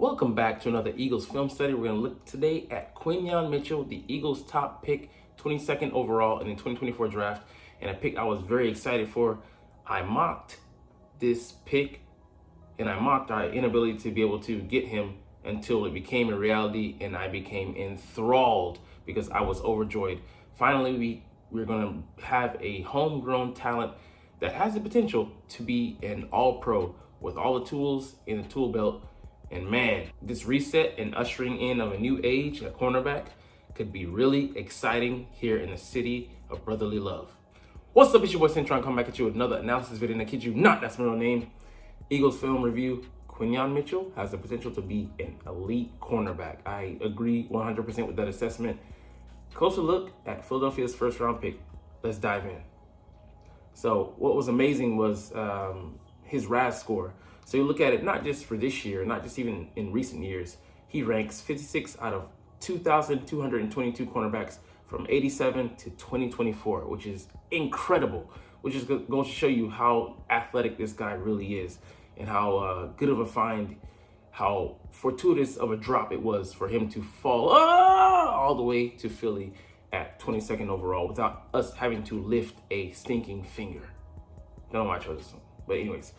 Welcome back to another Eagles film study. We're going to look today at Quinyon Mitchell, the Eagles' top pick, 22nd overall in the 2024 draft, and a pick I was very excited for. I mocked this pick, and I mocked our inability to be able to get him until it became a reality, and I became enthralled because I was overjoyed. Finally, we're going to have a homegrown talent that has the potential to be an all-pro with all the tools in the tool belt. And man, this reset and ushering in of a new age at cornerback could be really exciting here in the city of brotherly love. What's up, it's your boy Cintron, coming back at you with another analysis video, and I kid you not, that's my real name. Eagles film review, Quinyon Mitchell has the potential to be an elite cornerback. I agree 100% with that assessment. Closer look at Philadelphia's first round pick. Let's dive in. So what was amazing was his RAS score. So you look at it not just for this year, not just even in recent years, he ranks 56 out of 2,222 cornerbacks from 87 to 2024, which is incredible, which is going to show you how athletic this guy really is and how good of a find, how fortuitous of a drop it was for him to fall all the way to Philly at 22nd overall without us having to lift a stinking finger. Don't know why I chose this one. But anyways,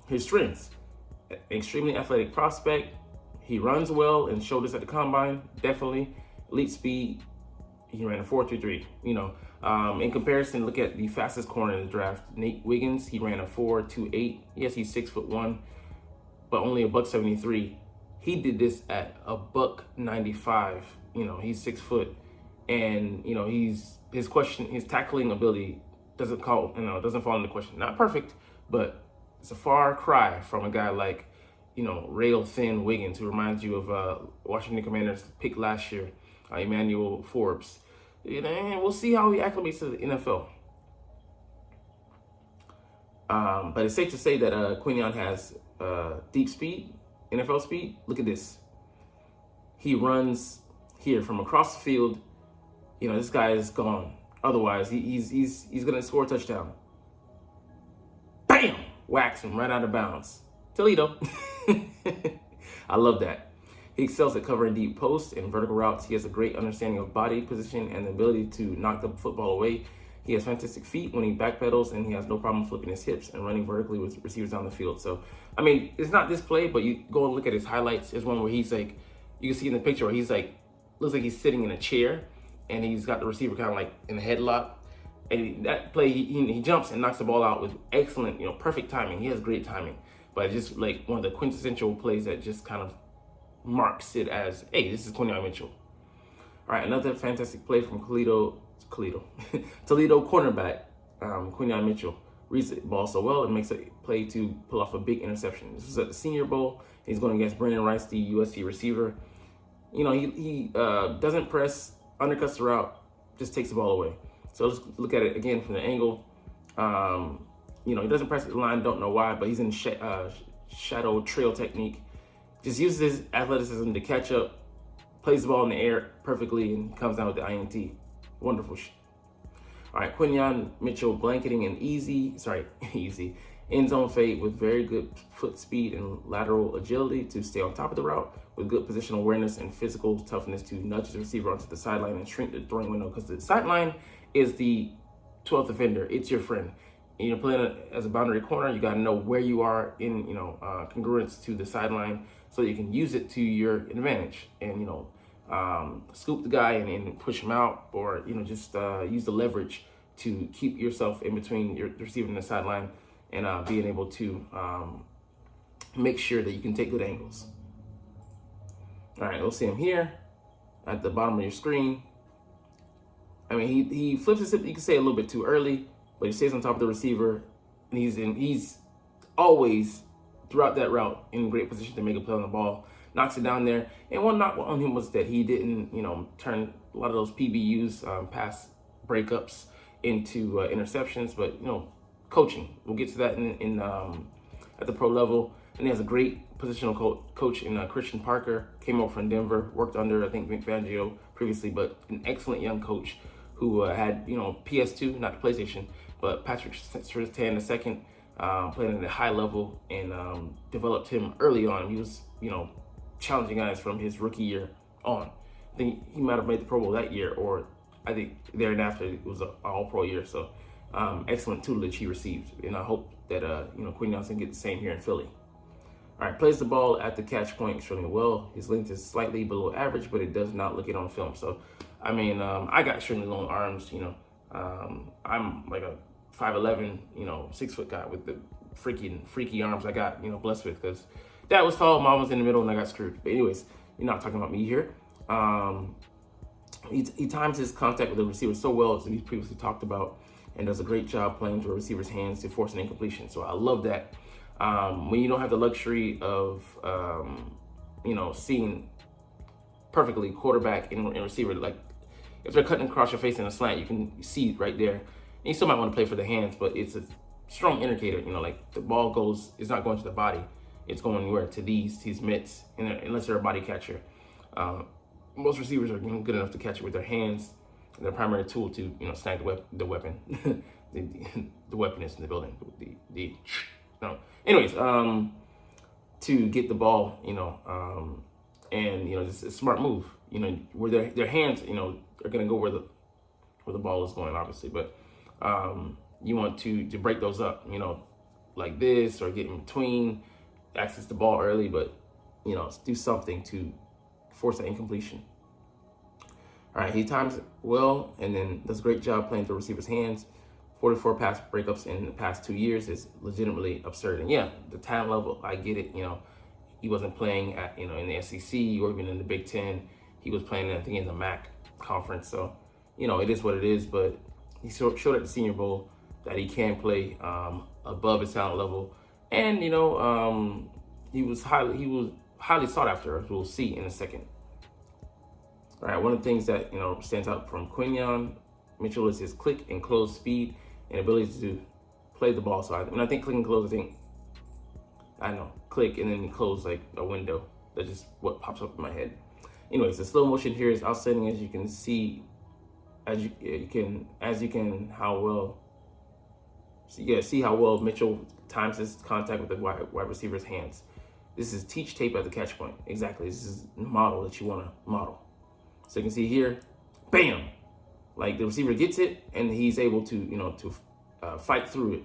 his strengths: extremely athletic prospect. He runs well and showed this at the combine. Definitely elite speed. He ran a 4.23. In comparison, look at the fastest corner in the draft, Nate Wiggins. He ran a 4.28. Yes, he's 6'1", but only a $173. He did this at a $195. He's 6 foot, and his tackling ability doesn't fall into question. Not perfect, but it's a far cry from a guy like, rail thin Wiggins, who reminds you of Washington Commanders pick last year, Emmanuel Forbes. And we'll see how he acclimates to the NFL. But it's safe to say that Quinyon has deep speed, NFL speed. Look at this. He runs here from across the field. This guy is gone. Otherwise, he's gonna score a touchdown. Bam! Whacks him right out of bounds. Toledo. I love that. He excels at covering deep posts and vertical routes. He has a great understanding of body position and the ability to knock the football away. He has fantastic feet when he backpedals, and he has no problem flipping his hips and running vertically with receivers down the field. So, it's not this play, but you go and look at his highlights. There's one where he's like, you can see in the picture where he's like, looks like he's sitting in a chair, and he's got the receiver kind of like in a headlock. And that play, he jumps and knocks the ball out with excellent, perfect timing. He has great timing. But it's just like one of the quintessential plays that just kind of marks it as, hey, this is Quinyon Mitchell. All right, another fantastic play from Toledo cornerback, Quinyon Mitchell. Reads the ball so well and makes a play to pull off a big interception. This was at the Senior Bowl. He's going against Brandon Rice, the USC receiver. He doesn't press, undercuts the route, just takes the ball away. So let's look at it again from the angle. He doesn't press the line, don't know why, but he's in shadow trail technique. Just uses his athleticism to catch up, plays the ball in the air perfectly, and comes down with the INT. Wonderful. All right, Quinyon Mitchell blanketing an easy end zone fade with very good foot speed and lateral agility to stay on top of the route, with good positional awareness and physical toughness to nudge the receiver onto the sideline and shrink the throwing window, because the sideline is the 12th defender. It's your friend. And you're playing as a boundary corner. You got to know where you are in, congruence to the sideline, so you can use it to your advantage and, scoop the guy and push him out, or, just use the leverage to keep yourself in between your receiver and the sideline, and being able to make sure that you can take good angles. All right, we'll see him here at the bottom of your screen. He flips his hip, you can say a little bit too early, but he stays on top of the receiver, and he's always, throughout that route, in great position to make a play on the ball. Knocks it down there. And one knock on him was that he didn't, turn a lot of those PBUs, pass breakups, into interceptions. But, coaching. We'll get to that in at the pro level. And he has a great positional coach in Christian Parker. Came over from Denver, worked under, I think, Vic Fangio previously, but an excellent young coach who had, PS2, not the PlayStation, but Patrick Surtain II, playing at a high level, and developed him early on. He was, challenging guys from his rookie year on. I think he might have made the Pro Bowl that year, or I think there and after it was an All-Pro year. So excellent tutelage he received, and I hope that Quinyon can get the same here in Philly. All right, plays the ball at the catch point extremely well. His length is slightly below average, but it does not look it on film. So, I mean, I got extremely long arms. I'm like a 5'11", 6-foot guy with the freaky arms I got, blessed with, because dad was tall, mom was in the middle, and I got screwed. But anyways, you're not talking about me here. He times his contact with the receiver so well, as we previously talked about, and does a great job playing to a receiver's hands to force an incompletion. So I love that. When you don't have the luxury of, seeing perfectly quarterback and receiver, like if they're cutting across your face in a slant, you can see right there. And you still might want to play for the hands, but it's a strong indicator, like the ball it's not going to the body. It's going where? To these mitts, and unless they're a body catcher. Most receivers are good enough to catch it with their hands. Their primary tool to, snag the weapon. the weapon is in the building. No. Anyways, to get the ball, and it's a smart move. Where their hands, are gonna go where the ball is going, obviously. But you want to break those up, like this, or get in between, access the ball early, but do something to force that incompletion. All right, he times it well, and then does a great job playing through receiver's hands. 44 pass breakups in the past 2 years is legitimately absurd. And yeah, the talent level, I get it. He wasn't playing at, in the SEC or even in the Big Ten. He was playing, I think, in the MAC conference. So, it is what it is. But he showed at the Senior Bowl that he can play above his talent level. And, he was highly sought after, as we'll see in a second. All right, one of the things that, stands out from Quinyon Mitchell is his click and close speed and ability to play the ball. So when I think click and close, I know click and then close like a window. That's just what pops up in my head. Anyways, the slow motion here is outstanding, as you can see. See how well Mitchell times his contact with the wide receiver's hands. This is teach tape at the catch point. Exactly. This is the model that you want to model. So you can see here, bam. Like the receiver gets it, and he's able to, fight through it.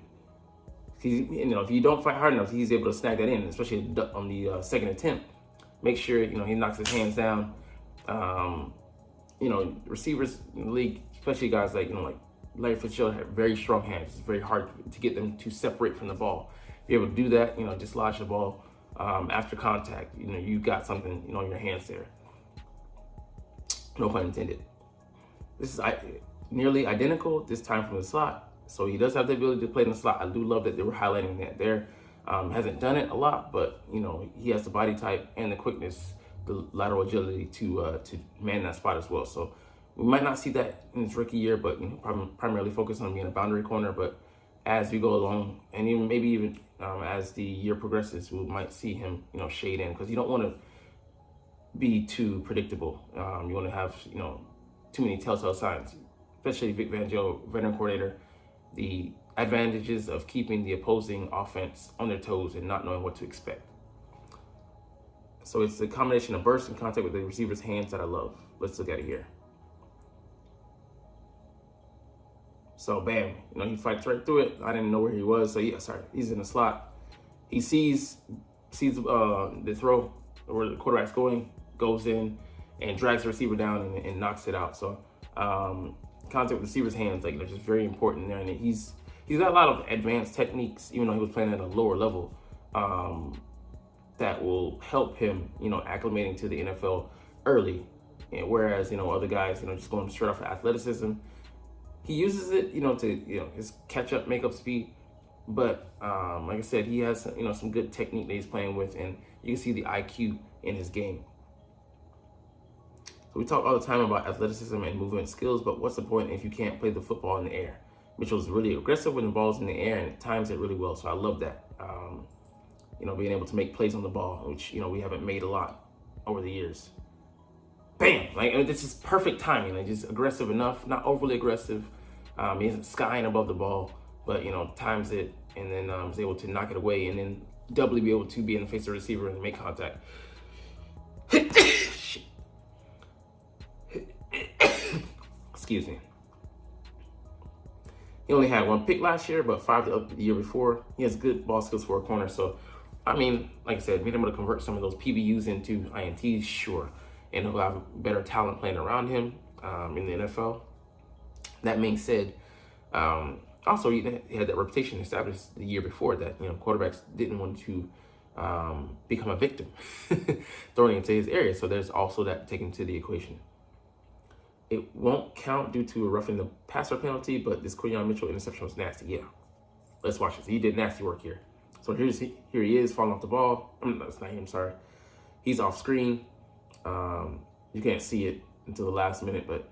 If you don't fight hard enough, he's able to snag that in, especially on the second attempt. Make sure he knocks his hands down. Receivers in the league, especially guys like Larry Fitzgerald, have very strong hands. It's very hard to get them to separate from the ball. If you're able to do that, dislodge the ball after contact. You got something in your hands there. No pun intended. This is nearly identical, this time from the slot. So he does have the ability to play in the slot. I do love that they were highlighting that there. Hasn't done it a lot, but he has the body type and the quickness, the lateral agility to man that spot as well. So we might not see that in his rookie year, but primarily focus on being a boundary corner. But as we go along, and even as the year progresses, we might see him shade in, because you don't want to be too predictable. You want to have too many telltale signs, especially Vic Fangio, veteran coordinator, the advantages of keeping the opposing offense on their toes and not knowing what to expect. So it's a combination of burst and contact with the receiver's hands that I love. Let's look at it here. So bam, he fights right through it. I didn't know where he was. So he's in the slot. He sees the throw, where the quarterback's going, goes in and drags the receiver down and knocks it out. So contact with the receiver's hands, just very important there. And he's got a lot of advanced techniques, even though he was playing at a lower level, that will help him, acclimating to the NFL early. And whereas, other guys, just going straight off of athleticism, he uses it, to, his catch-up, make-up speed. But like I said, he has, some good technique that he's playing with, and you can see the IQ in his game. So we talk all the time about athleticism and movement skills, but what's the point if you can't play the football in the air? Mitchell's really aggressive when the ball's in the air, and times it really well. So I love that. Being able to make plays on the ball, which, we haven't made a lot over the years. Bam! This is perfect timing. Just aggressive enough, not overly aggressive. He isn't skying above the ball, but, times it and then was able to knock it away, and then doubly be able to be in the face of the receiver and make contact. Excuse me. He only had 1 pick last year, but 5 the year before. He has good ball skills for a corner. So, I mean, like I said, being able to convert some of those PBUs into INTs, sure. And he'll have better talent playing around him in the NFL. That being said, also he had that reputation established the year before that, quarterbacks didn't want to become a victim throwing into his area. So there's also that taken to the equation. It won't count due to a roughing the passer penalty, but this Quinyon Mitchell interception was nasty. Yeah, let's watch this. He did nasty work here. So here he is falling off the ball. That's not him. Sorry, he's off screen. You can't see it until the last minute, but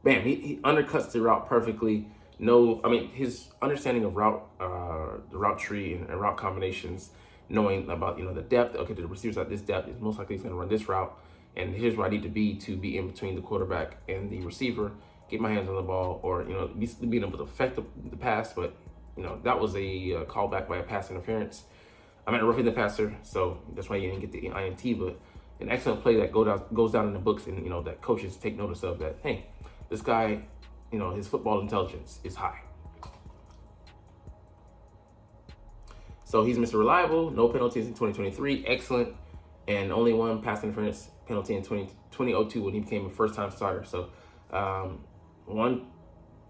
bam, he undercuts the route perfectly. His understanding of the route tree and route combinations, knowing about the depth. Okay, the receiver's at this depth. Is most likely he's going to run this route. And here's where I need to be in between the quarterback and the receiver, get my hands on the ball, or being able to affect the pass. But that was a callback by a pass interference. I meant roughing the passer, so that's why you didn't get the INT. But an excellent play that goes down in the books, and that coaches take notice of. That hey, this guy, his football intelligence is high. So he's Mr. Reliable, no penalties in 2023, excellent, and only 1 pass interference penalty in 2002 when he became a first-time starter. So 1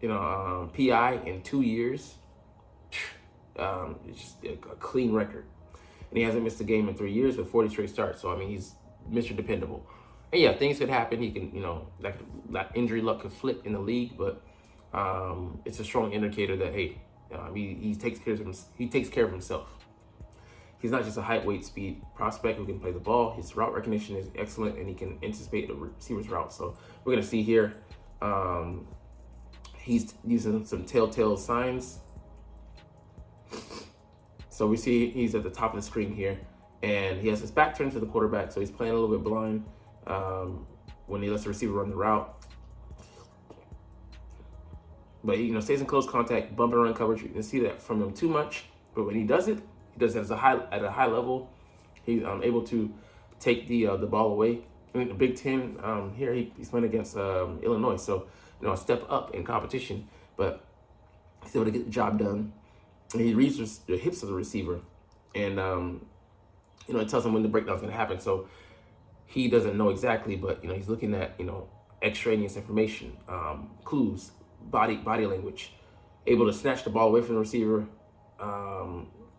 PI in 2 years. It's just a clean record. And he hasn't missed a game in 3 years with 40 straight starts. So, I mean, he's Mr. Dependable. And yeah, things could happen. He can, that injury luck could flip in the league, but it's a strong indicator that, hey, he takes care of himself. He's not just a height, weight, speed prospect who can play the ball. His route recognition is excellent, and he can anticipate the receiver's route. So we're going to see here, he's using some telltale signs. So we see he's at the top of the screen here, and he has his back turned to the quarterback, so he's playing a little bit blind when he lets the receiver run the route. But he stays in close contact, bump and run coverage. You can see that from him too much, but when he does it at a high level. He's able to take the ball away. In the Big Ten, here he's playing against Illinois, so a step up in competition, but he's able to get the job done. And he reads the hips of the receiver, and it tells him when the breakdown is going to happen. So he doesn't know exactly, but he's looking at extraneous information, clues, body language, able to snatch the ball away from the receiver.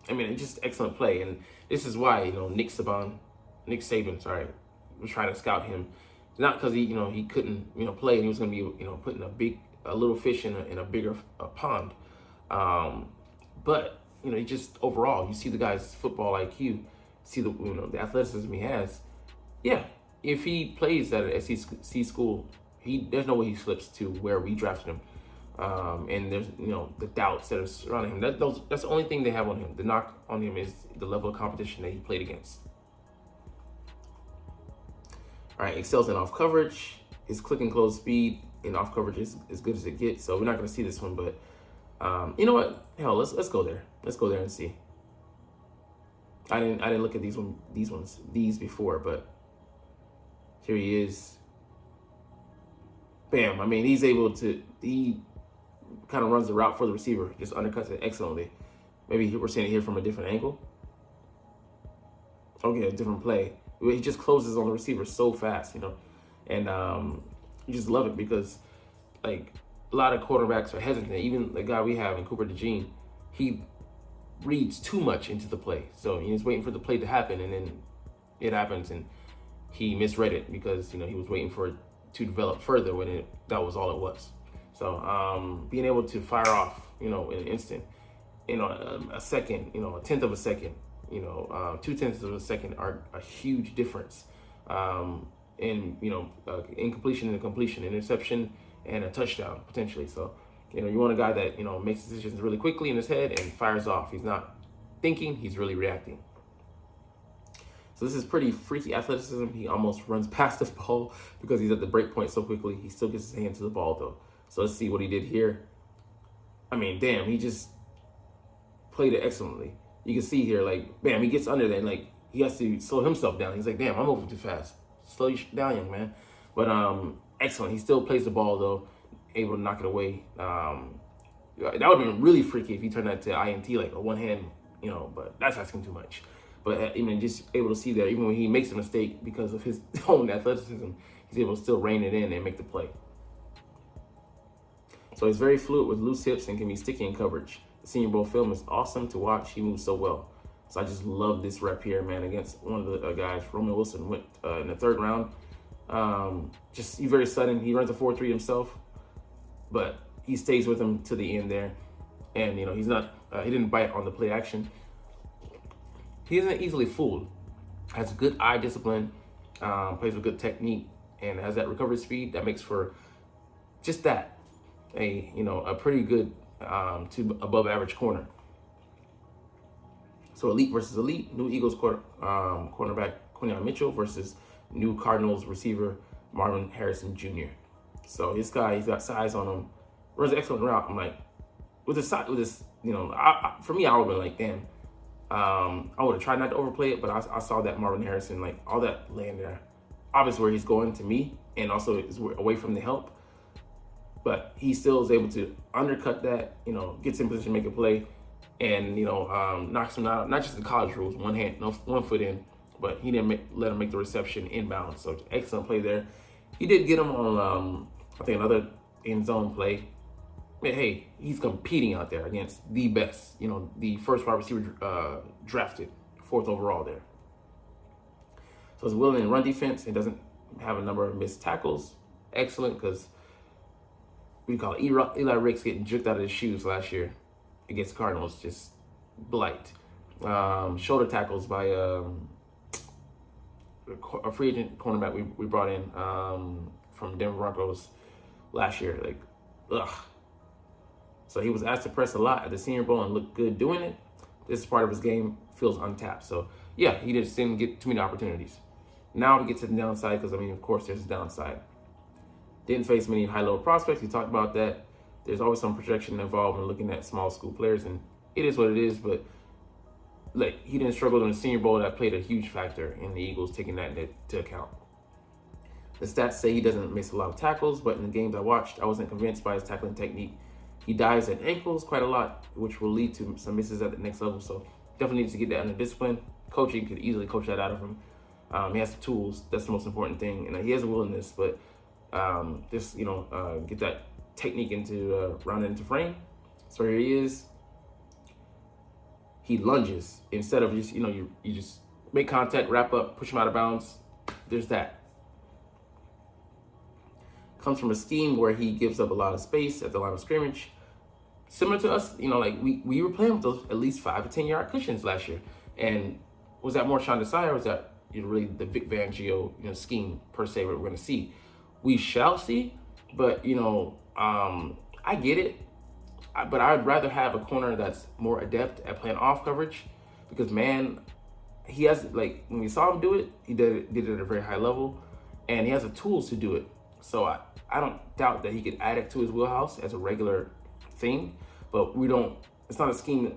It's just excellent play, and this is why Nick Saban, was trying to scout him. Not because he couldn't play and he was going to be putting a little fish in a bigger pond, but he just overall you see the guy's football IQ, see the athleticism he has. Yeah, if he plays at an SEC school, there's no way he slips to where we drafted him. And there's the doubts that are surrounding him. That's the only thing they have on him. The knock on him is the level of competition that he played against. All right, excels in off coverage. His click and close speed in off coverage is as good as it gets. So we're not going to see this one, but you know what? Hell, let's go there. Let's go there and see. I didn't look at these before, but here he is. Bam! He's able to. He kind of runs the route for the receiver, just undercuts it excellently. Maybe we're seeing it here from a different angle. Okay, a different play. He just closes on the receiver so fast, and you just love it because, like, a lot of quarterbacks are hesitant. Even the guy we have in Cooper DeJean, he reads too much into the play. So he's waiting for the play to happen, and then it happens, and he misread it because he was waiting for it to develop further when that was all it was. So being able to fire off, in an instant, a second, a tenth of a second, 0.2 of a second are a huge difference in incompletion and completion, interception and a touchdown potentially. So you want a guy that makes decisions really quickly in his head and fires off. He's not thinking, he's really reacting. So this is pretty freaky athleticism. He almost runs past the ball because he's at the break point so quickly. He still gets his hand to the ball though. So let's see what he did here. Damn, he just played it excellently. You can see here, like, bam, he gets under there, and like he has to slow himself down. He's like, damn, I'm moving too fast. Slow you down, young man. But excellent. He still plays the ball though, able to knock it away. That would have been really freaky if he turned that to INT, like a one hand, but that's asking too much. But just able to see that even when he makes a mistake because of his own athleticism, he's able to still rein it in and make the play. So he's very fluid with loose hips and can be sticky in coverage. The Senior Bowl film is awesome to watch. He moves so well. So I just love this rep here, man, against one of the guys. Roman Wilson went in the third round. He's very sudden. He runs a 4.3 himself, but he stays with him to the end there. And, he's not, he didn't bite on the play action. He isn't easily fooled. Has good eye discipline, plays with good technique, and has that recovery speed that makes for just that, a pretty good to above average corner. So elite versus elite, new Eagles cornerback Quinyon Mitchell versus new Cardinals receiver Marvin Harrison Jr. So this guy, he's got size on him, runs an excellent route. I'm like, for me, I would have been like, damn. I would have tried not to overplay it, but I saw that Marvin Harrison, like all that land there, obviously where he's going to me, and also is away from the help. But he still is able to undercut that, gets in position to make a play, and knocks him out. Not just the college rules, one foot in, but he didn't let him make the reception inbound. So excellent play there. He did get him on, I think, another end zone play. But hey, he's competing out there against the best, the first wide receiver drafted, 4th overall there. So it's willing in run defense. It doesn't have a number of missed tackles. Excellent, because we call it Eli Ricks getting jerked out of his shoes last year against the Cardinals, just blight. Shoulder tackles by a free agent cornerback we brought in from Denver Broncos last year. Like, ugh. So he was asked to press a lot at the Senior Bowl and looked good doing it. This part of his game feels untapped. So yeah, he just didn't get too many opportunities. Now we get to the downside, because of course there's a downside. Didn't face many high-level prospects. We talked about that. There's always some projection involved when looking at small school players, and it is what it is. But like, he didn't struggle in the Senior Bowl. That played a huge factor in the Eagles taking that into account. The stats say he doesn't miss a lot of tackles, but in the games I watched, I wasn't convinced by his tackling technique. He dives at ankles quite a lot, which will lead to some misses at the next level. So definitely needs to get that under discipline. Coaching could easily coach that out of him. He has the tools. That's the most important thing. And he has a willingness, but get that technique into round into frame. So here he is. He lunges instead of just, you just make contact, wrap up, push him out of bounds. There's that. Comes from a scheme where he gives up a lot of space at the line of scrimmage. Similar to us, like we were playing with those at least 5 to 10 yard cushions last year. And was that more Sean Desai, or was that really the Vic Fangio scheme per se what we're going to see? We shall see. But I get it. But I'd rather have a corner that's more adept at playing off coverage, because man, he has, like, when we saw him do it, he did it at a very high level, and he has the tools to do it. So I don't doubt that he could add it to his wheelhouse as a regular thing, but it's not a scheme,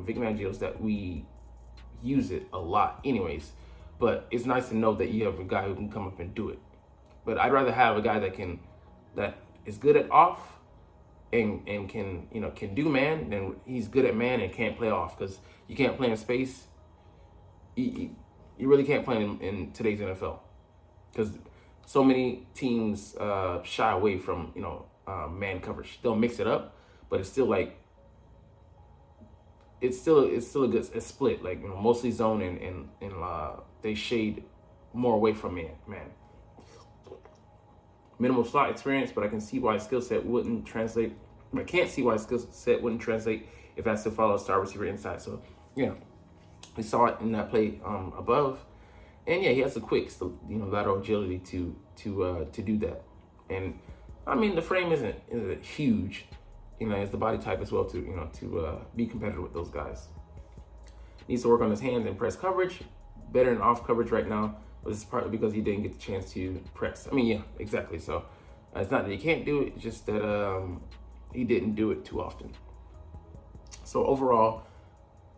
Vic Fangio's, that we use it a lot anyways. But it's nice to know that you have a guy who can come up and do it. But I'd rather have a guy that is good at off and can do man than he's good at man and can't play off, because you can't play in space. You really can't play in today's NFL, because so many teams shy away from man coverage. They'll mix it up, but it's still like it's still a good split. Like mostly zone and they shade more away from man. Minimal slot experience, but I can see why skill set wouldn't translate. I can't see why skill set wouldn't translate if that's to follow a star receiver inside. So yeah, we saw it in that play above. And yeah, he has the quicks, the lateral agility to do that. And I mean, the frame isn't huge, it's the body type as well to be competitive with those guys. Needs to work on his hands and press coverage, better in off coverage right now. But this is partly because he didn't get the chance to press. I mean, yeah, exactly. So it's not that he can't do it, it's just that he didn't do it too often. So overall,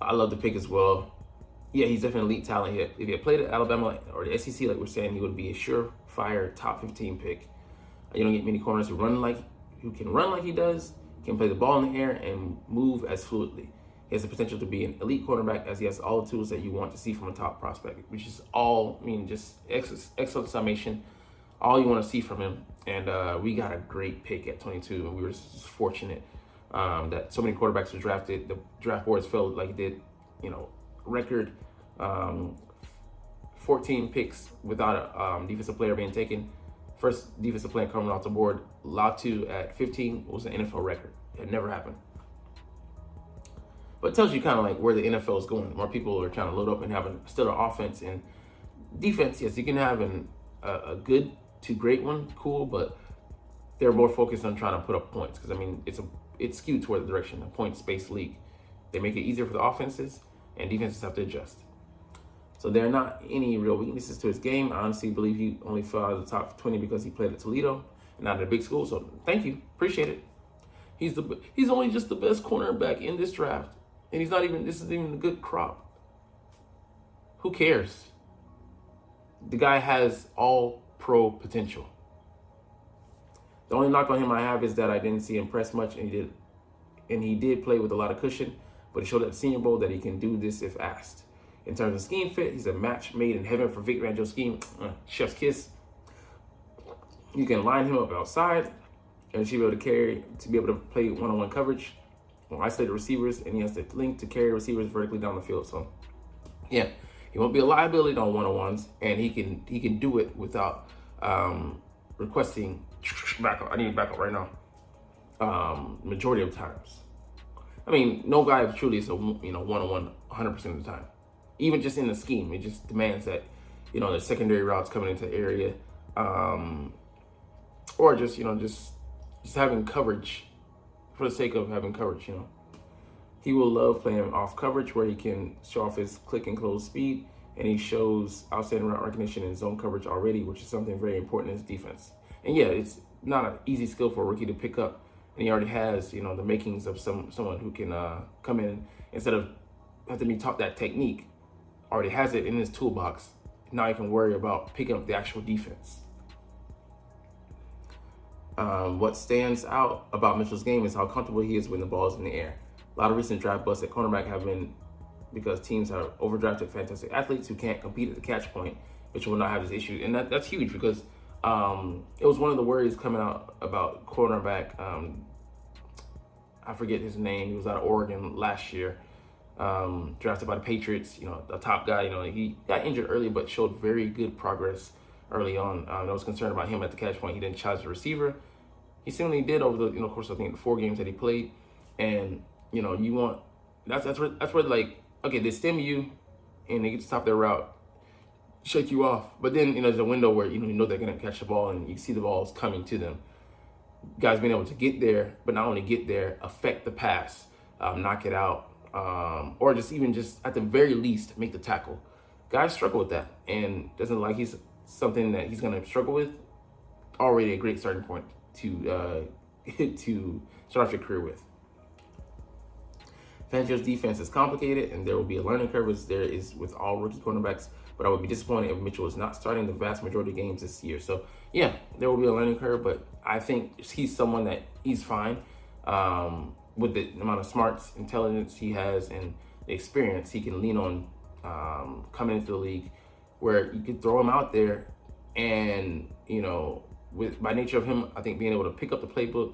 I love the pick as well. Yeah, he's definitely elite talent. If he had played at Alabama or the SEC, like we're saying, he would be a surefire top 15 pick. You don't get many corners who can run like he does, can play the ball in the air, and move as fluidly. He has the potential to be an elite cornerback, as he has all the tools that you want to see from a top prospect, which is all, just excellent summation. All you want to see from him. And we got a great pick at 22, and we were just fortunate that so many quarterbacks were drafted. The draft boards felt like it did, record 14 picks without a defensive player being taken. First defensive player coming off the board, Latu at 15 was an NFL record. It never happened. But it tells you kind of like where the NFL is going. More people are trying to load up and have still an offense and defense. Yes, you can have a good to great one, cool, but they're more focused on trying to put up points because it's skewed toward the direction of points-based league. They make it easier for the offenses, and defenses have to adjust. So there are not any real weaknesses to his game. I honestly believe he only fell out of the top 20 because he played at Toledo and not at a big school. So thank you, appreciate it. He's only just the best cornerback in this draft, and this isn't even a good crop. Who cares? The guy has all pro potential. The only knock on him I have is that I didn't see him press much, and he did play with a lot of cushion, but he showed at the Senior Bowl that he can do this if asked. In terms of scheme fit, he's a match made in heaven for Vic Fangio's scheme. Chef's kiss. You can line him up outside, and she'll be able to play one-on-one coverage on isolated receivers, and he has the link to carry receivers vertically down the field. So, yeah, he won't be a liability on one-on-ones, and he can do it without requesting backup. I need backup right now. Majority of times. No guy truly is a one-on-one 100% of the time. Even just in the scheme, it just demands that the secondary routes coming into the area, or just having coverage for the sake of having coverage. He will love playing off coverage where he can show off his click and close speed, and he shows outstanding route recognition and zone coverage already, which is something very important in his defense. And yeah, it's not an easy skill for a rookie to pick up, and he already has the makings of someone who can come in instead of have to be taught that technique. Already has it in his toolbox. Now he can worry about picking up the actual defense. What stands out about Mitchell's game is how comfortable he is when the ball is in the air. A lot of recent draft busts at cornerback have been because teams have overdrafted fantastic athletes who can't compete at the catch point. Mitchell will not have this issue, and that's huge because it was one of the worries coming out about cornerback. I forget his name. He was out of Oregon last year. Drafted by the Patriots, the top guy, he got injured early, but showed very good progress early on. I was concerned about him at the catch point. He didn't challenge the receiver. He seemingly did over the, course, I think the 4 games that he played. And, you want, that's where like, okay, they stem you and they get to stop their route, shake you off. But then, there's a window where, they're going to catch the ball and you see the balls coming to them. Guys being able to get there, but not only get there, affect the pass, knock it out. Or just at the very least make the tackle. Guys struggle with that and doesn't like he's something that he's going to struggle with. Already a great starting point to start off your career with. Fangio's defense is complicated and there will be a learning curve as there is with all rookie cornerbacks, but I would be disappointed if Mitchell is not starting the vast majority of games this year. So yeah, there will be a learning curve, but I think he's someone that he's fine. With the amount of smarts, intelligence he has, and the experience he can lean on coming into the league, where you could throw him out there, and by nature of him, I think being able to pick up the playbook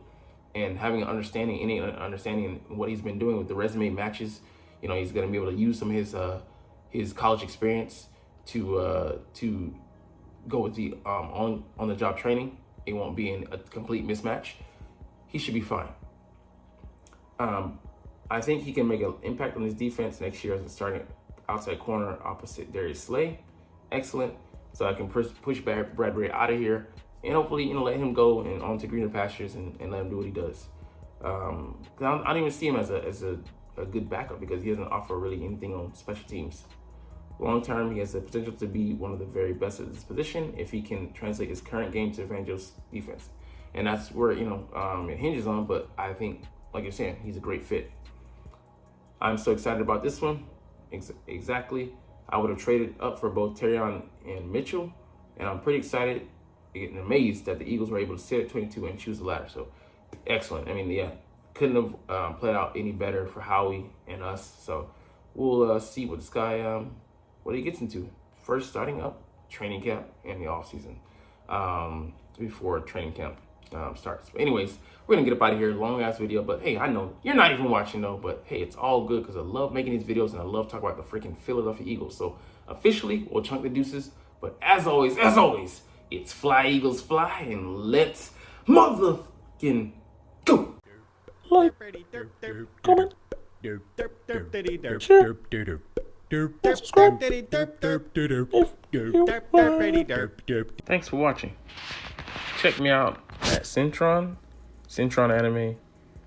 and having an understanding in what he's been doing with the resume matches, he's going to be able to use some of his college experience to go with the on the job training. It won't be in a complete mismatch. He should be fine. I think he can make an impact on his defense next year as a starting outside corner opposite Darius Slay. Excellent. So I can push Bradbury out of here and hopefully, let him go and on to greener pastures and let him do what he does. I don't even see him as a good backup because he doesn't offer really anything on special teams. Long term, he has the potential to be one of the very best at this position if he can translate his current game to Fangio's defense. And that's where, it hinges on, but I think, like you're saying, he's a great fit. I'm so excited about this one. Exactly. I would have traded up for both Terrion and Mitchell, and I'm pretty excited and amazed that the Eagles were able to sit at 22 and choose the latter. So excellent. I mean, yeah, couldn't have played out any better for Howie and us. So we'll see what this guy, what he gets into. First, starting up training camp and the off season before training camp starts. But anyways, we're gonna get up out of here. Long ass video, but hey, I know you're not even watching though. But hey, it's all good because I love making these videos and I love talking about the freaking Philadelphia Eagles. So officially, we'll chunk the deuces. But as always, it's fly Eagles fly, and let's motherfucking go. Like, comment, share, subscribe if you want. Thanks for watching. Check me out at Cintron, Cintron Anime,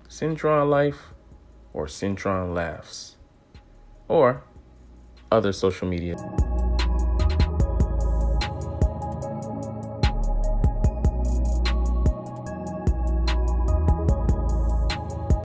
Cintron Life, or Cintron Laughs, or other social media.